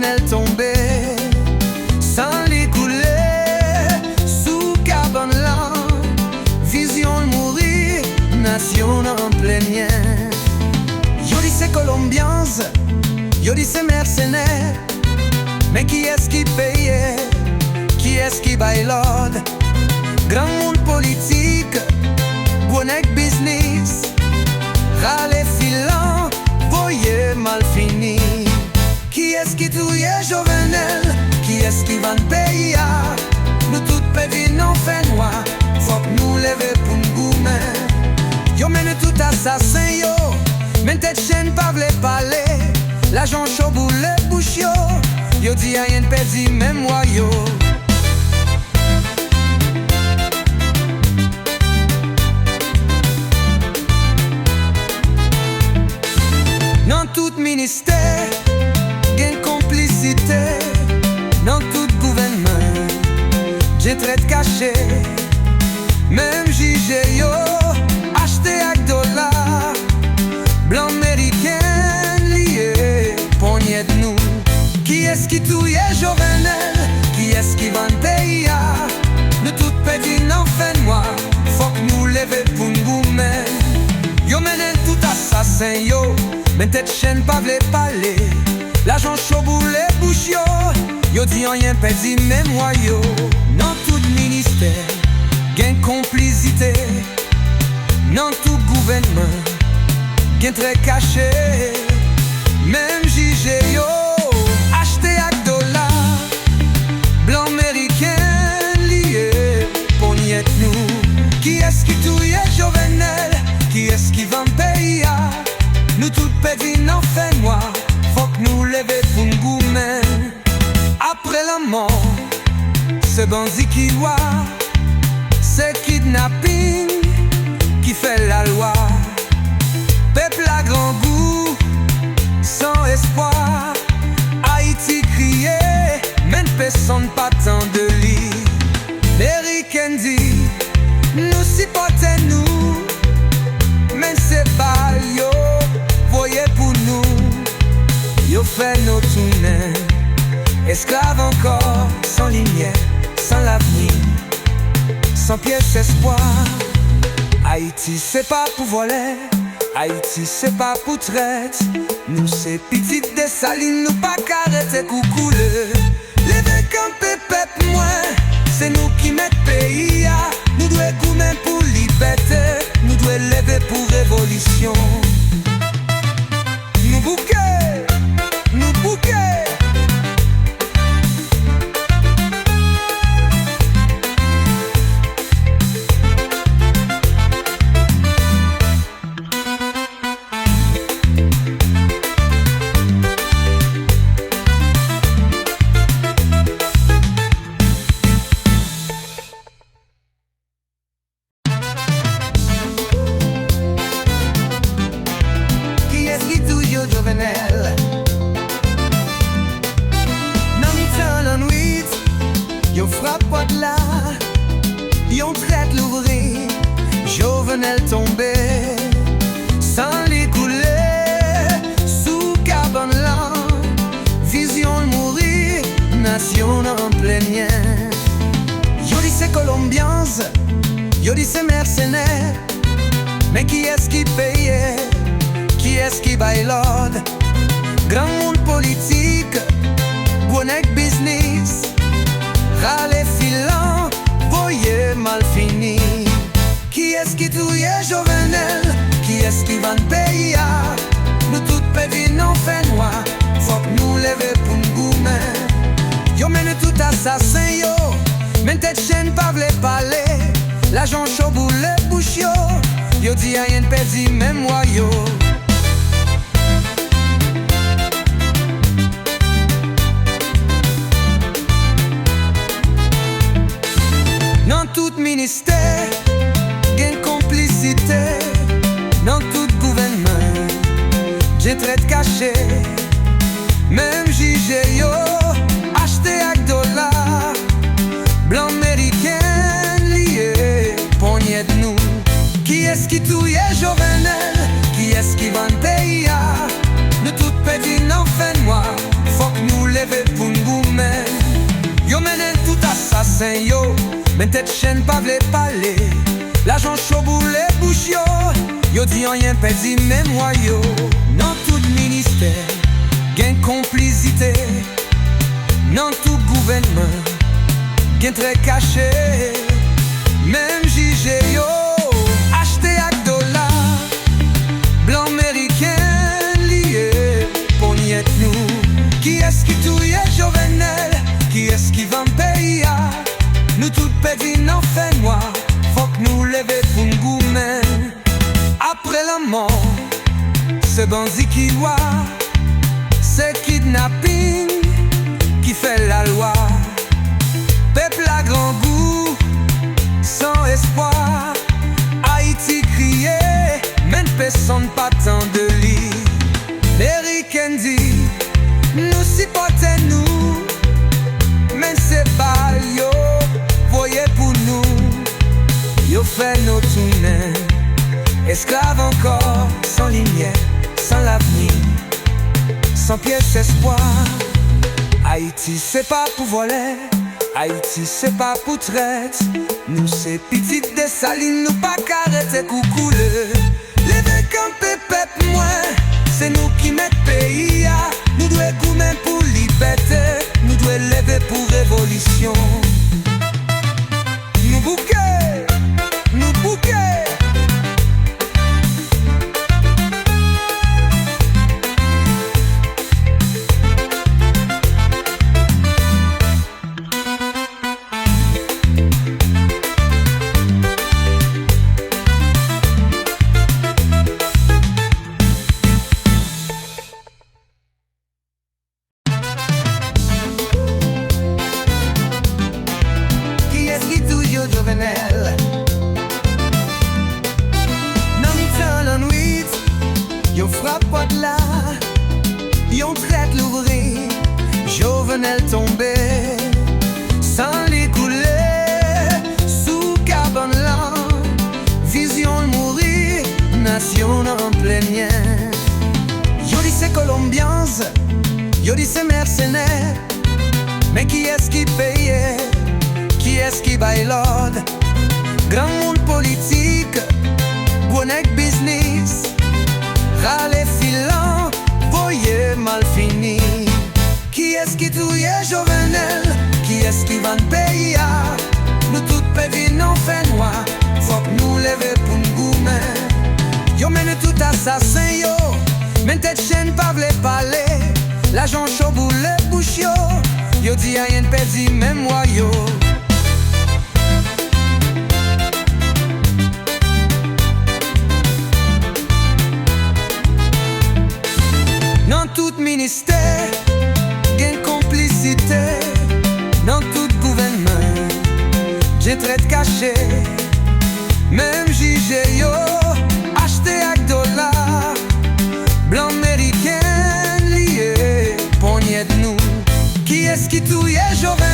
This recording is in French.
Jovenel tombé, sans les couler, sous cabane là, vision mourir, nation en plénière. Yo dis c'est colombiens, yo dis c'est mercenaires, mais qui est-ce qui payait, qui est-ce qui baille l'ordre? Grand monde politique, Gouanek business, râle filant, voyez mal fini. Qui est-ce qui touille Jovenel? Qui est-ce qui va payer? Nous toutes pévis non fait noir, faut que nous lever pour n'goumer. Yo mène tout assassin yo, men tête chaîne pas vle parler. L'agent chaud boule bouche yo dit a rien perdu même moi yo. Dans tout ministère, gain complicité. Dans tout gouvernement, j'ai traite caché. Même JG yo, acheté avec dollars. Blanc américain lié, poignée de nous. Qui est-ce qui touille Jovenel? Qui est-ce qui va payer? Nous toutes pédis n'en fait noir, faut que nous lever pour n'goumer. Yo mène tout assassin yo, men tête chaîne pas vle parler. L'agent chaud boule bouche yo dit rien perdu même moi yo. Dans tout ministère, gain complicité. Dans tout gouvernement, gain très caché. Même JG yo, acheté avec dollars. Blanc américain lié, poignée de nous. Qui est-ce qui touille Jovenel? Qui est-ce qui va me payer? Nous toutes pédis n'en fait noir, faut que nous lever pour n'goumer. Après la mort, c'est bandit qui doit, c'est kidnapping qui fait la loi. Peuple à grand goût, sans espoir. Haïti crié, mais personne pas tant de lit. Mary Kendi, nous supportez nous, mais c'est pas yo. Voyez pour nous, yo fait nos tournées. Esclaves encore, sans lumière, sans l'avenir, sans pièce espoir. Haïti c'est pas pour voler, Haïti c'est pas pour traite. Nous c'est petites des salines, nous pas carrettes coucoule. Lever camper peuple moins, c'est nous qui mettons pays. Nous devons goumer pour liberté, nous devons lever pour révolution. Nous bouquet, nous bouquet. Jovenel, dans mi-temps la nuit, yo frappe pas de là, yo traite l'ouvrir. Jovenel tombé, sans les couler, sous cabane là, vision mourir, nation en plénière. Yo dis c'est colombiens, yo dis c'est mercenaires, mais qui est-ce qui payait? Qui est-ce qui baille l'ordre? Grand monde politique, Gouanek business, râle filant, voyez mal fini. Qui est-ce qui touille Jovenel? Qui est-ce qui va payer? Nous toutes pévis non fait noir, faut que nous lever pour n'goumer. Yo mène tout assassin yo, men tête chaîne pas vle parler. L'agent chaud boule bouche yo dit a rien perdu même moi yo. Dans tout ministère, gain complicité. Dans tout gouvernement, j'ai traite caché. Même JG yo, acheté avec dollars. Blanc américain lié, poignée de nous. Qui est-ce qui touille Jovenel? Qui est-ce qui va payer? Nous toutes pédis n'en fait noir, faut que nous lever assassin yo, men tête chaîne pas vle parler. L'agent chaud boule bouche yo dit rien pedi même moi yo. Dans tout ministère, gain complicité. Dans tout gouvernement, gain très caché. Même jugé yo, acheté ak dollar, blanc américain lié pour niet nous. Qui est-ce qui touille Jovenel? Qui est-ce qui va payer? Nous tout pédis n'en fait noir. Faut que nous lever pour n'goumen. Après la mort, c'est bandit qui doit, c'est kidnapping qui fait la loi. Peuple à grand goût, sans espoir. Haïti criait, mais personne pas tant de lit. Eric dit, nous supportez nous, mais c'est pas yo, voyez pour nous. Yo fait nos tournées, esclaves encore, sans lumière, sans l'avenir, sans pièce espoir. Haïti c'est pas pour voler, Haïti c'est pas pour traite. Nous c'est petites des salines, nous pas carrettes coucoule. Les deux campés peuple moins, c'est nous qui mettons pays à. Nous devons goumer pour liberté, nous devons lever pour révolution. Nous bouquets, nous bouquets. Jovenel. Non mi la nuit, yo frappe pas de là, yo traite l'ouvrir, Jovenel tombé, sans les couler, sous cabane là, vision de mourir, nation en plein lien. Yo dis c'est colombiens, yo dis c'est mercenaires, mais qui est-ce qui payait? Qui est-ce qui baille l'ordre? Grand monde politique, bonnet business, râle filant, voyez mal fini. Qui est-ce qui touille Jovenel? Qui est-ce qui va payer? Nous toutes pévis n'en fait noir, faut que nous lever pour n'goumen. Yo mène tout assassin yo, men tête chaîne pas vle parler. L'agent chaud boule bouche yo dit rien pédi même moi yo. Dans tout ministère, gain complicité. Dans tout gouvernement, j'ai traite caché. Même jugé yo, acheté ak dollar, blanc américain lié, poignée de nous. Qui est-ce qui touille Jovenel?